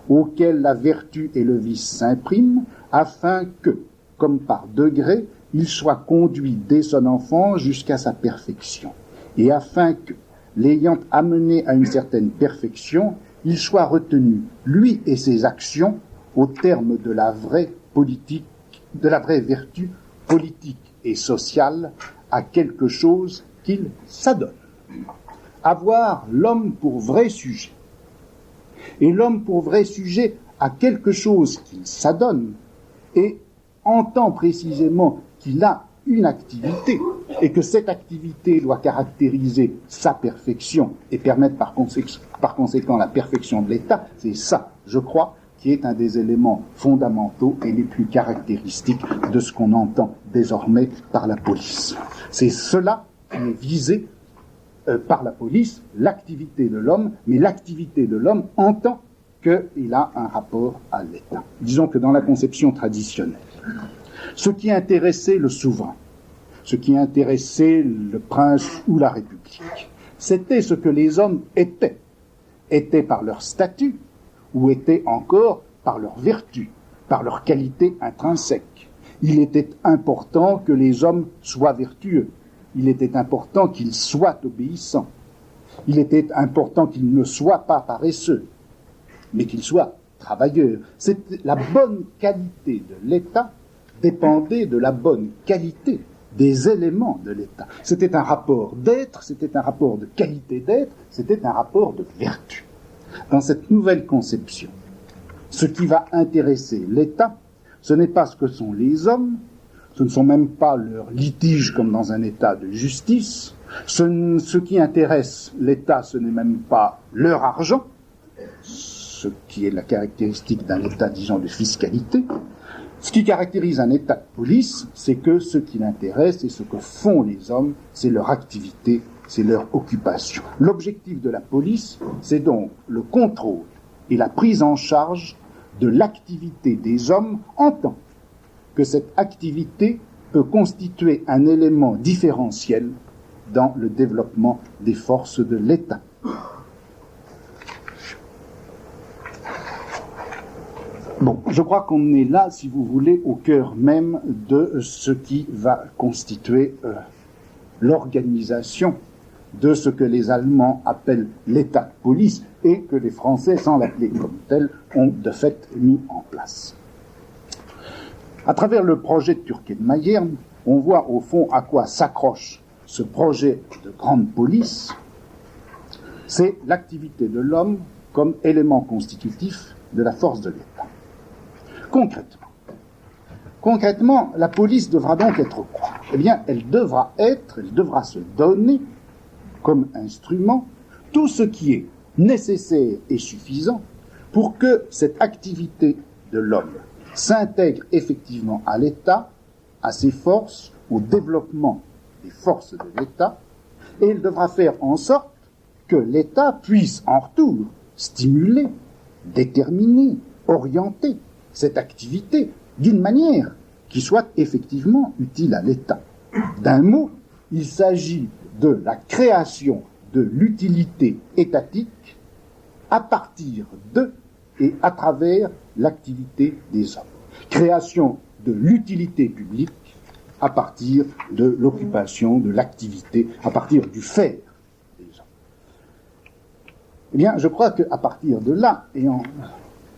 auquel la vertu et le vice s'impriment, afin que, comme par degrés, il soit conduit dès son enfant jusqu'à sa perfection, et afin que, l'ayant amené à une certaine perfection, il soit retenu, lui et ses actions, au terme de la vraie politique, de la vraie vertu politique et sociale, à quelque chose qu'il s'adonne. Avoir l'homme pour vrai sujet. Et l'homme pour vrai sujet a quelque chose qu'il s'adonne et entend précisément qu'il a une activité et que cette activité doit caractériser sa perfection et permettre par conséquent la perfection de l'État. C'est ça, je crois, qui est un des éléments fondamentaux et les plus caractéristiques de ce qu'on entend désormais par la police. C'est cela qui est visé par la police, l'activité de l'homme, mais l'activité de l'homme en tant qu'il a un rapport à l'État. Disons que dans la conception traditionnelle, ce qui intéressait le souverain, ce qui intéressait le prince ou la République, c'était ce que les hommes étaient par leur statut ou étaient encore par leur vertu, par leur qualité intrinsèque. Il était important que les hommes soient vertueux, il était important qu'ils soient obéissants, il était important qu'ils ne soient pas paresseux, mais qu'ils soient travailleurs. La bonne qualité de l'État dépendait de la bonne qualité des éléments de l'État. C'était un rapport d'être, c'était un rapport de qualité d'être, c'était un rapport de vertu. Dans cette nouvelle conception, ce qui va intéresser l'État, ce n'est pas ce que sont les hommes, ce ne sont même pas leurs litiges comme dans un État de justice, ce qui intéresse l'État, ce n'est même pas leur argent, ce qui est la caractéristique d'un État, disons, de fiscalité. Ce qui caractérise un État de police, c'est que ce qui l'intéresse et ce que font les hommes, c'est leur activité, c'est leur occupation. L'objectif de la police, c'est donc le contrôle et la prise en charge de l'activité des hommes en tant que cette activité peut constituer un élément différentiel dans le développement des forces de l'État. Bon, je crois qu'on est là, si vous voulez, au cœur même de ce qui va constituer l'organisation de ce que les Allemands appellent l'État de police et que les Français, sans l'appeler comme tel, ont de fait mis en place. À travers le projet de Turquet de Mayerne, on voit au fond à quoi s'accroche ce projet de grande police. C'est l'activité de l'homme comme élément constitutif de la force de l'État. Concrètement, la police devra donc être quoi ? Eh bien, elle devra se donner comme instrument tout ce qui est nécessaire et suffisant pour que cette activité de l'homme s'intègre effectivement à l'État, à ses forces, au développement des forces de l'État, et elle devra faire en sorte que l'État puisse en retour stimuler, déterminer, orienter cette activité d'une manière qui soit effectivement utile à l'État. D'un mot, il s'agit de la création de l'utilité étatique à partir de et à travers l'activité des hommes. Création de l'utilité publique à partir de l'occupation, de l'activité, à partir du faire des hommes. Eh bien, je crois qu'à partir de là, et en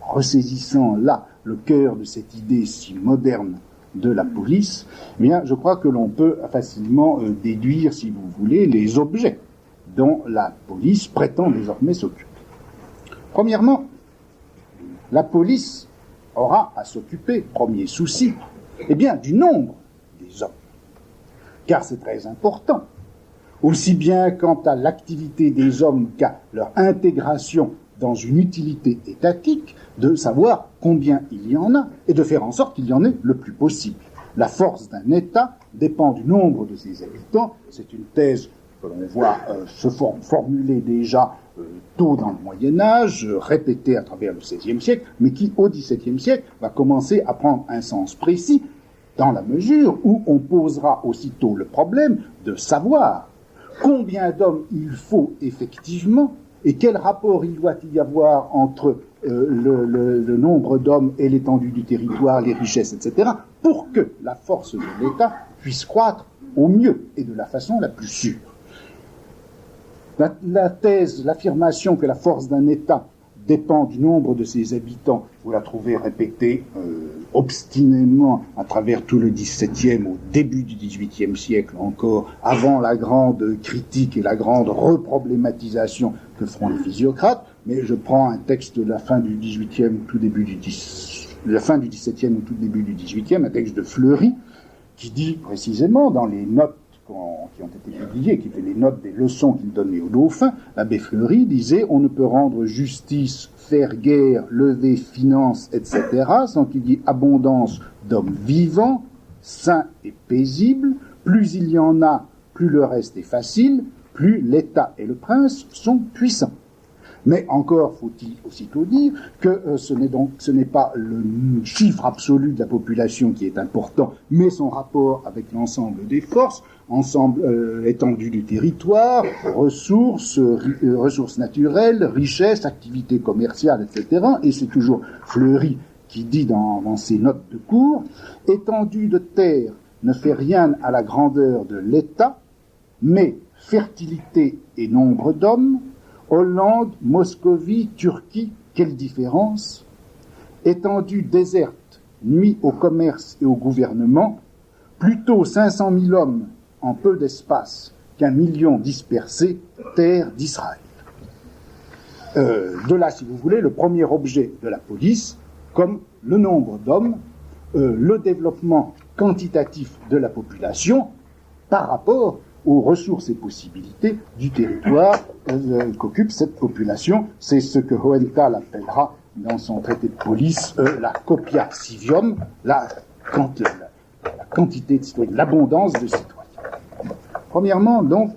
ressaisissant là le cœur de cette idée si moderne de la police, eh bien, je crois que l'on peut facilement déduire, si vous voulez, les objets dont la police prétend désormais s'occuper. Premièrement, la police aura à s'occuper, premier souci, eh bien, du nombre des hommes. Car c'est très important, aussi bien quant à l'activité des hommes qu'à leur intégration dans une utilité étatique, de savoir combien il y en a et de faire en sorte qu'il y en ait le plus possible. La force d'un État dépend du nombre de ses habitants. C'est une thèse que l'on voit se formuler déjà tôt dans le Moyen-Âge, répétée à travers le XVIe siècle, mais qui, au XVIIe siècle, va commencer à prendre un sens précis dans la mesure où on posera aussitôt le problème de savoir combien d'hommes il faut effectivement et quel rapport il doit y avoir entre le nombre d'hommes et l'étendue du territoire, les richesses, etc., pour que la force de l'État puisse croître au mieux et de la façon la plus sûre. La thèse, l'affirmation que la force d'un État dépend du nombre de ses habitants, vous la trouvez répétée obstinément à travers tout le XVIIe, au début du XVIIIe siècle encore, avant la grande critique et la grande reproblématisation que feront les physiocrates. Mais je prends un texte de la fin du XVIIIe, tout début la fin du XVIIe ou tout début du XVIIIe, un texte de Fleury, qui dit précisément dans les notes qui ont été publiées, qui fait les notes des leçons qu'il donnait au dauphin, l'abbé Fleury disait « On ne peut rendre justice, faire guerre, lever finance, etc., sans qu'il y ait abondance d'hommes vivants, sains et paisibles. Plus il y en a, plus le reste est facile, plus l'État et le prince sont puissants. » Mais encore faut-il aussitôt dire que ce n'est pas le chiffre absolu de la population qui est important, mais son rapport avec l'ensemble des forces, ensemble étendue du territoire, ressources naturelles, richesses, activités commerciales, etc. Et c'est toujours Fleury qui dit dans ses notes de cours, « Étendue de terre ne fait rien à la grandeur de l'État, mais fertilité et nombre d'hommes, Hollande, Moscovie, Turquie, quelle différence? Étendue déserte, nuit au commerce et au gouvernement, plutôt 500 000 hommes en peu d'espace qu'1 million dispersés, terre d'Israël. De là, si vous voulez, le premier objet de la police, comme le nombre d'hommes, le développement quantitatif de la population par rapport aux ressources et possibilités du territoire qu'occupe cette population. C'est ce que Hohenthal appellera dans son traité de police la copia civium, la quantité de citoyens, l'abondance de citoyens. Premièrement, donc,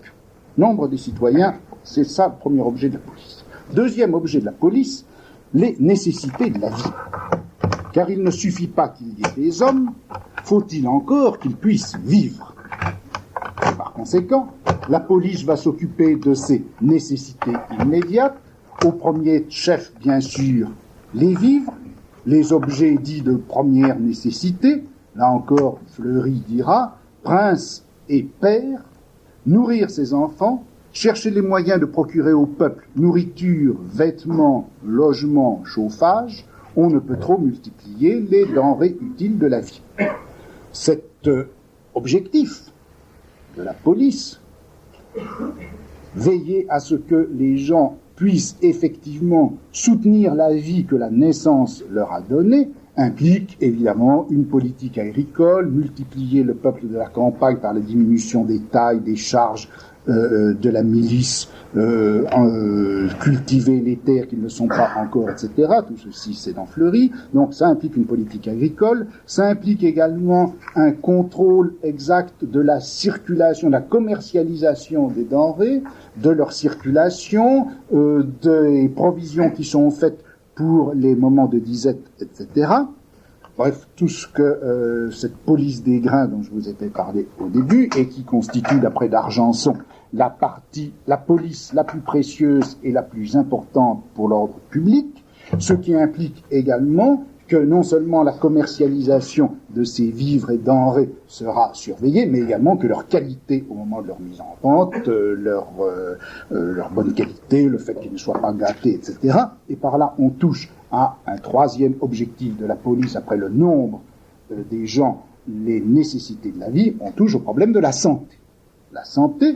nombre des citoyens, c'est ça le premier objet de la police. Deuxième objet de la police, les nécessités de la vie. Car il ne suffit pas qu'il y ait des hommes, faut-il encore qu'ils puissent vivre. Par conséquent, la police va s'occuper de ces nécessités immédiates, au premier chef, bien sûr, les vivres, les objets dits de première nécessité, là encore, Fleury dira, prince et père, nourrir ses enfants, chercher les moyens de procurer au peuple nourriture, vêtements, logements, chauffage, on ne peut trop multiplier les denrées utiles de la vie. Cet objectif de la police, veiller à ce que les gens puissent effectivement soutenir la vie que la naissance leur a donnée, implique évidemment une politique agricole, multiplier le peuple de la campagne par la diminution des tailles, des charges de la milice, cultiver les terres qui ne sont pas encore, etc. Tout ceci, c'est dans Fleury. Donc ça implique une politique agricole. Ça implique également un contrôle exact de la circulation, de la commercialisation des denrées, de leur circulation, des provisions qui sont faites pour les moments de disette, etc. bref, tout ce que cette police des grains dont je vous ai parlé au début, et qui constitue, d'après d'Argenson, la police la plus précieuse et la plus importante pour l'ordre public, ce qui implique également que non seulement la commercialisation de ces vivres et denrées sera surveillée, mais également que leur qualité au moment de leur mise en vente, leur bonne qualité, le fait qu'ils ne soient pas gâtés, etc. Et par là, on touche à un troisième objectif de la police, après le nombre des gens, les nécessités de la vie, on touche au problème de la santé. La santé,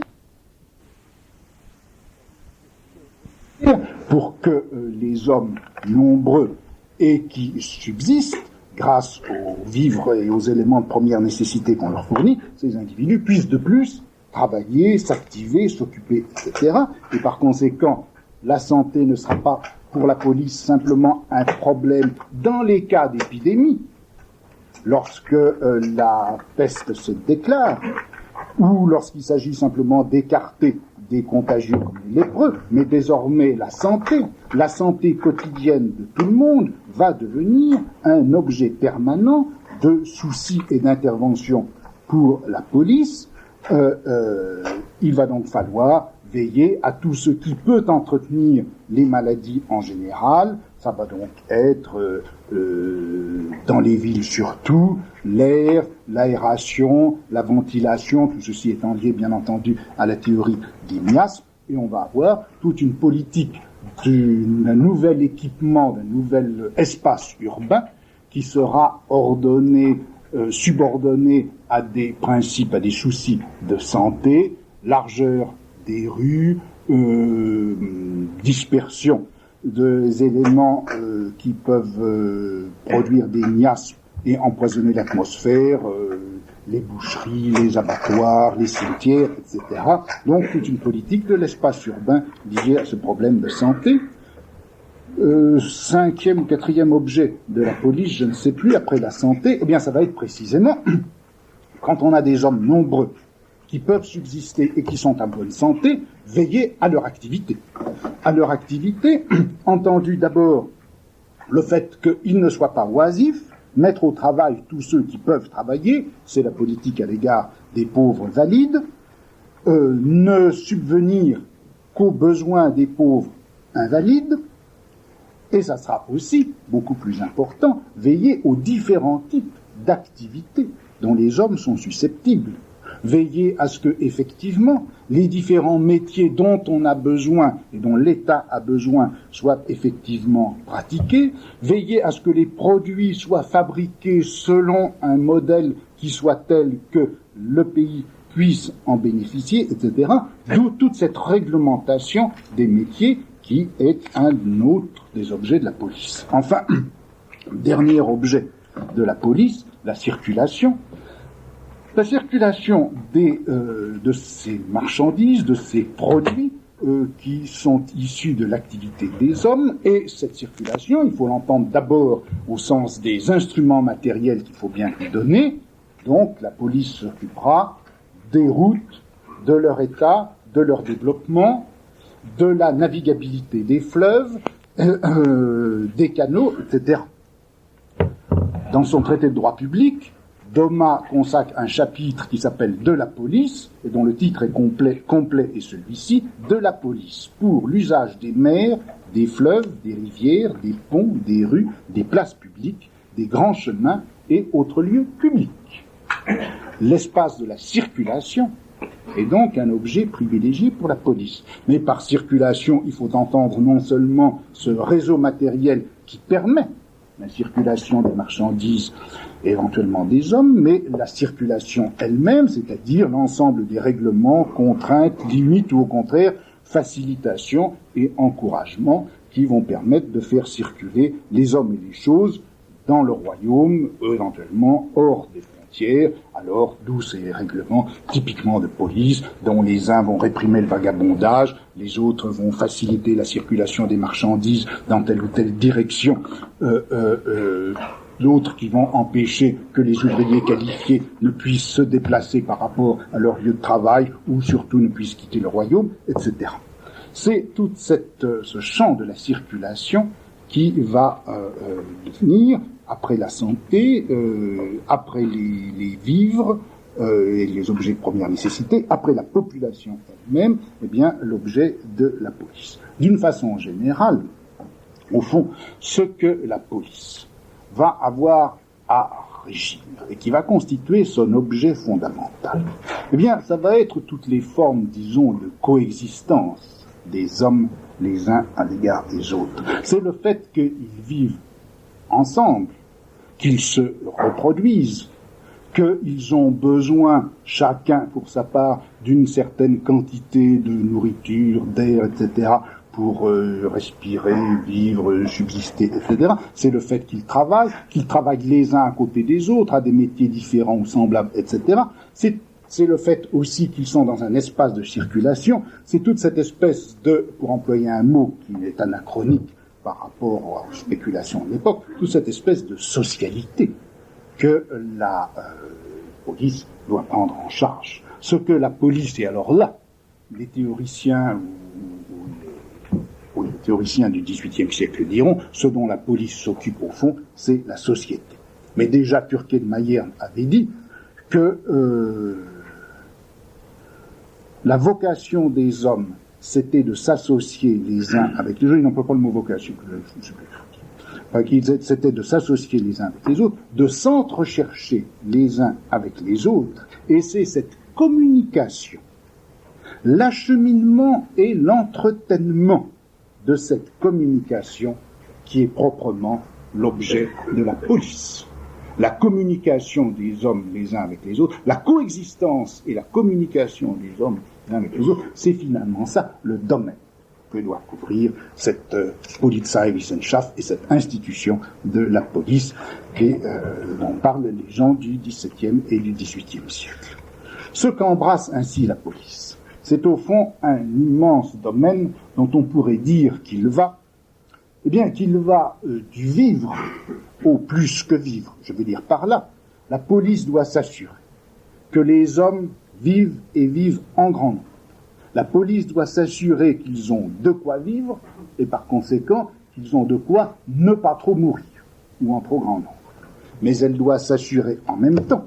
pour que les hommes nombreux et qui subsistent grâce aux vivres et aux éléments de première nécessité qu'on leur fournit, ces individus puissent de plus travailler, s'activer, s'occuper, etc. Et par conséquent, la santé ne sera pas pour la police simplement un problème dans les cas d'épidémie, lorsque la peste se déclare, ou lorsqu'il s'agit simplement d'écarter des contagieux comme les lépreux, mais désormais la santé quotidienne de tout le monde va devenir un objet permanent de soucis et d'intervention pour la police. Il va donc falloir veiller à tout ce qui peut entretenir les maladies en général. Ça va donc être, dans les villes surtout, l'air, l'aération, la ventilation, tout ceci étant lié bien entendu à la théorie des miasmes, et on va avoir toute une politique d'un nouvel équipement, d'un nouvel espace urbain qui sera ordonné, subordonné à des principes, à des soucis de santé, largeur des rues, dispersion des éléments qui peuvent produire des miasmes et empoisonner l'atmosphère, les boucheries, les abattoirs, les cimetières, etc. Donc toute une politique de l'espace urbain liée à ce problème de santé. Cinquième ou quatrième objet de la police, je ne sais plus, après la santé, eh bien ça va être précisément quand on a des hommes nombreux qui peuvent subsister et qui sont en bonne santé, veiller à leur activité. À leur activité, entendu d'abord le fait qu'ils ne soient pas oisifs, mettre au travail tous ceux qui peuvent travailler, c'est la politique à l'égard des pauvres valides, ne subvenir qu'aux besoins des pauvres invalides, et ça sera aussi, beaucoup plus important, veiller aux différents types d'activités dont les hommes sont susceptibles. Veiller à ce que, effectivement, les différents métiers dont on a besoin et dont l'État a besoin soient effectivement pratiqués. Veiller à ce que les produits soient fabriqués selon un modèle qui soit tel que le pays puisse en bénéficier, etc. D'où toute cette réglementation des métiers qui est un autre des objets de la police. Enfin, dernier objet de la police, la circulation. La circulation de ces marchandises, de ces produits qui sont issus de l'activité des hommes, et cette circulation, il faut l'entendre d'abord au sens des instruments matériels qu'il faut bien lui donner. Donc la police s'occupera des routes, de leur état, de leur développement, de la navigabilité des fleuves, des canaux, etc. Dans son traité de droit public, Doma consacre un chapitre qui s'appelle « De la police », et dont le titre est complet est celui-ci, « De la police pour l'usage des mers, des fleuves, des rivières, des ponts, des rues, des places publiques, des grands chemins et autres lieux publics ». L'espace de la circulation est donc un objet privilégié pour la police. Mais par circulation, il faut entendre non seulement ce réseau matériel qui permet la circulation des marchandises, éventuellement des hommes, mais la circulation elle-même, c'est-à-dire l'ensemble des règlements, contraintes, limites ou au contraire facilitation et encouragement qui vont permettre de faire circuler les hommes et les choses dans le royaume, éventuellement hors des frontières. Alors d'où ces règlements typiquement de police, dont les uns vont réprimer le vagabondage, les autres vont faciliter la circulation des marchandises dans telle ou telle direction, d'autres qui vont empêcher que les ouvriers qualifiés ne puissent se déplacer par rapport à leur lieu de travail, ou surtout ne puissent quitter le royaume, etc. C'est tout ce champ de la circulation qui va devenir après la santé, après les vivres et les objets de première nécessité, après la population elle-même, eh bien, l'objet de la police. D'une façon générale, au fond, ce que la police va avoir à régir et qui va constituer son objet fondamental, eh bien, ça va être toutes les formes, disons, de coexistence des hommes les uns à l'égard des autres. C'est le fait qu'ils vivent ensemble, qu'ils se reproduisent, qu'ils ont besoin, chacun pour sa part, d'une certaine quantité de nourriture, d'air, etc., pour respirer, vivre, subsister, etc. C'est le fait qu'ils travaillent les uns à côté des autres, à des métiers différents ou semblables, etc. C'est le fait aussi qu'ils sont dans un espace de circulation. C'est toute cette espèce de, pour employer un mot qui est anachronique par rapport aux spéculations de l'époque, toute cette espèce de socialité que la police doit prendre en charge. Ce que la police, et alors là, les théoriciens ou les théoriciens du XVIIIe siècle diront, ce dont la police s'occupe au fond, c'est la société. Mais déjà Turquet de Mayerne avait dit que la vocation des hommes, c'était de s'associer les uns avec les autres. Il n'emploie pas le mot vocation. C'était de s'associer les uns avec les autres, de s'entrechercher les uns avec les autres. Et c'est cette communication, l'acheminement et l'entretènement de cette communication qui est proprement l'objet de la police. La communication des hommes les uns avec les autres, la coexistence et la communication des hommes les uns avec les autres, c'est finalement ça, le domaine que doit couvrir cette Polizeiwissenschaft et cette institution de la police dont parlent les gens du XVIIe et du XVIIIe siècle. Ce qu'embrasse ainsi la police, c'est au fond un immense domaine dont on pourrait dire qu'il va du vivre au plus que vivre. Je veux dire par là, la police doit s'assurer que les hommes vivent et vivent en grand nombre. La police doit s'assurer qu'ils ont de quoi vivre et par conséquent qu'ils ont de quoi ne pas trop mourir ou en trop grand nombre. Mais elle doit s'assurer en même temps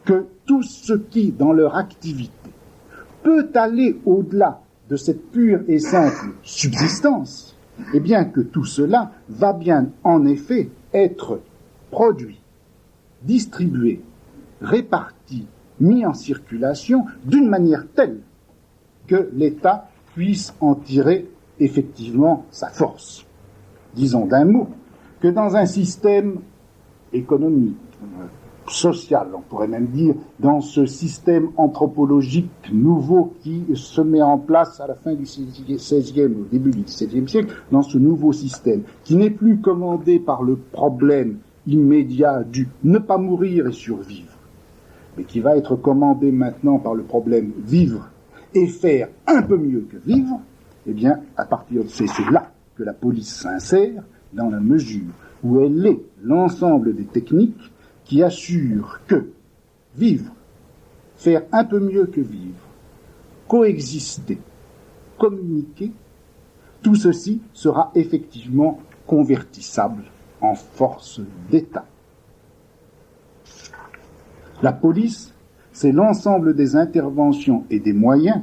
que tout ce qui, dans leur activité, peut aller au-delà de cette pure et simple subsistance, eh bien que tout cela va bien en effet être produit, distribué, réparti, mis en circulation d'une manière telle que l'État puisse en tirer effectivement sa force. Disons d'un mot, que dans un système économique, social, on pourrait même dire, dans ce système anthropologique nouveau qui se met en place à la fin du XVIe, au début du XVIIe siècle, dans ce nouveau système, qui n'est plus commandé par le problème immédiat du ne pas mourir et survivre, mais qui va être commandé maintenant par le problème vivre et faire un peu mieux que vivre, eh bien, à partir de c'est là que la police s'insère, dans la mesure où elle est l'ensemble des techniques qui assurent que vivre, faire un peu mieux que vivre, coexister, communiquer, tout ceci sera effectivement convertissable en force d'État. La police, c'est l'ensemble des interventions et des moyens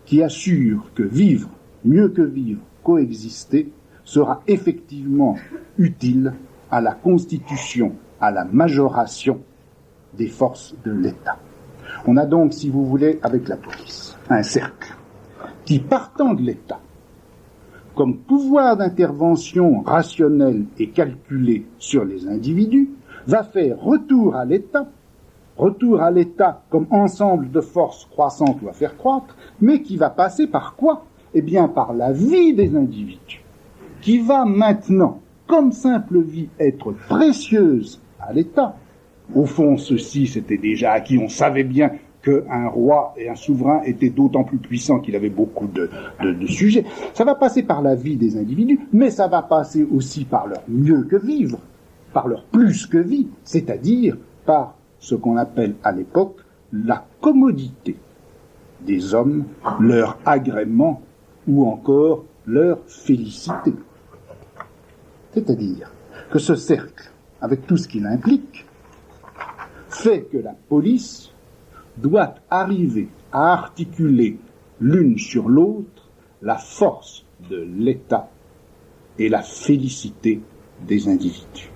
qui assurent que vivre, mieux que vivre, coexister, sera effectivement utile à la constitution, à la majoration des forces de l'État. On a donc, si vous voulez, avec la police, un cercle qui, partant de l'État, comme pouvoir d'intervention rationnel et calculé sur les individus, va faire retour à l'État comme ensemble de forces croissantes ou à faire croître, mais qui va passer par quoi? Eh bien, par la vie des individus, qui va maintenant, comme simple vie, être précieuse à l'État. Au fond, ceci, c'était déjà acquis. On savait bien qu'un roi et un souverain étaient d'autant plus puissants qu'il avait beaucoup de sujets. Ça va passer par la vie des individus, mais ça va passer aussi par leur mieux que vivre, par leur plus que vie, c'est-à-dire par ce qu'on appelle à l'époque la commodité des hommes, leur agrément ou encore leur félicité. C'est-à-dire que ce cercle, avec tout ce qu'il implique, fait que la police doit arriver à articuler l'une sur l'autre la force de l'État et la félicité des individus.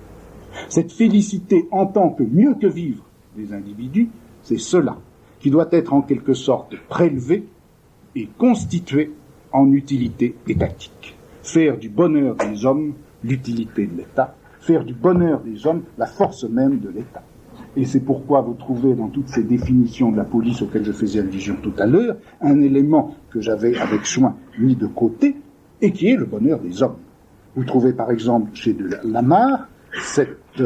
Cette félicité en tant que mieux que vivre des individus, c'est cela qui doit être en quelque sorte prélevé et constitué en utilité étatique. Faire du bonheur des hommes l'utilité de l'État, faire du bonheur des hommes la force même de l'État. Et c'est pourquoi vous trouvez dans toutes ces définitions de la police auxquelles je faisais allusion tout à l'heure, un élément que j'avais avec soin mis de côté, et qui est le bonheur des hommes. Vous trouvez par exemple chez Lamarck cette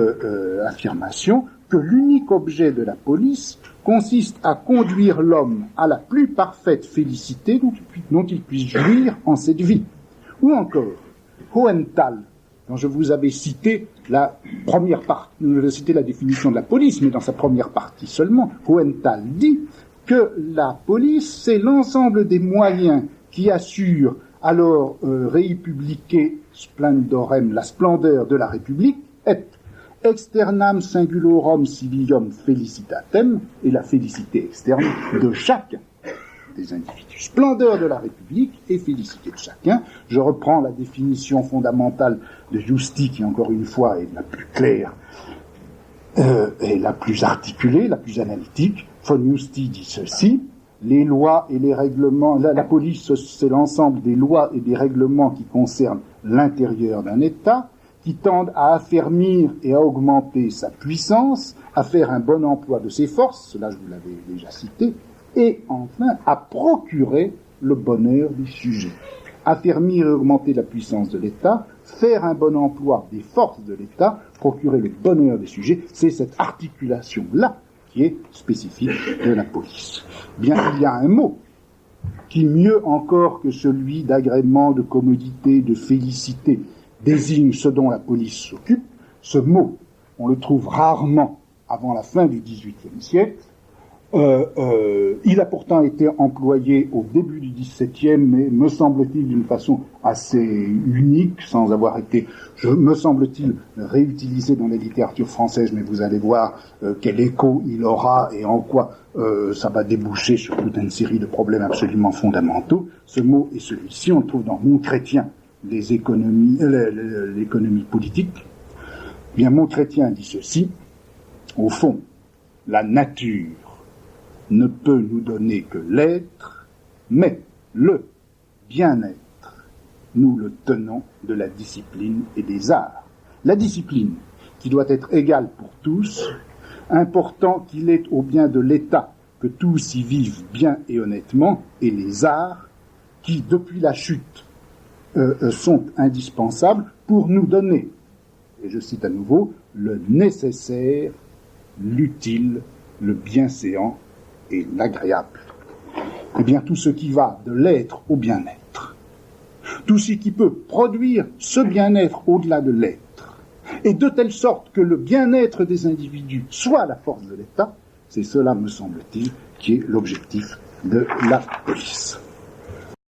affirmation que l'unique objet de la police consiste à conduire l'homme à la plus parfaite félicité dont il puisse jouir en cette vie. Ou encore, Hohenthal, dont je vous avais cité la première partie, je cité la définition de la police, mais dans sa première partie seulement, Hohenthal dit que la police, c'est l'ensemble des moyens qui assurent alors rei publicae splendorem, la splendeur de la République, et externam singulorum civilium felicitatem, et la félicité externe de chacun des individus. Splendeur de la République et félicité de chacun. Je reprends la définition fondamentale de Giusti, qui encore une fois est la plus claire et la plus articulée, la plus analytique. Von Giusti dit ceci: les lois et les règlements, la police c'est l'ensemble des lois et des règlements qui concernent l'intérieur d'un État, qui tendent à affermir et à augmenter sa puissance, à faire un bon emploi de ses forces, cela je vous l'avais déjà cité, et enfin à procurer le bonheur des sujets. Affermir et augmenter la puissance de l'État, faire un bon emploi des forces de l'État, procurer le bonheur des sujets, c'est cette articulation-là qui est spécifique de la police. Bien, il y a un mot qui, mieux encore que celui d'agrément, de commodité, de félicité, désigne ce dont la police s'occupe. Ce mot, on le trouve rarement avant la fin du XVIIIe siècle. Il a pourtant été employé au début du XVIIe, mais me semble-t-il d'une façon assez unique, sans avoir été, me semble-t-il, réutilisé dans la littérature française, mais vous allez voir quel écho il aura et en quoi ça va déboucher sur toute une série de problèmes absolument fondamentaux. Ce mot est celui-ci, on le trouve dans Montchrétien, l'économie politique. Bien, Montchrétien dit ceci: au fond, la nature ne peut nous donner que l'être, mais le bien-être, nous le tenons de la discipline et des arts. La discipline, qui doit être égale pour tous, important qu'il est au bien de l'État que tous y vivent bien et honnêtement, et les arts, qui, depuis la chute, sont indispensables pour nous donner, et je cite à nouveau, le nécessaire, l'utile, le bienséant et l'agréable. Eh bien, tout ce qui va de l'être au bien-être, tout ce qui peut produire ce bien-être au-delà de l'être, et de telle sorte que le bien-être des individus soit la force de l'État, c'est cela, me semble-t-il, qui est l'objectif de la police.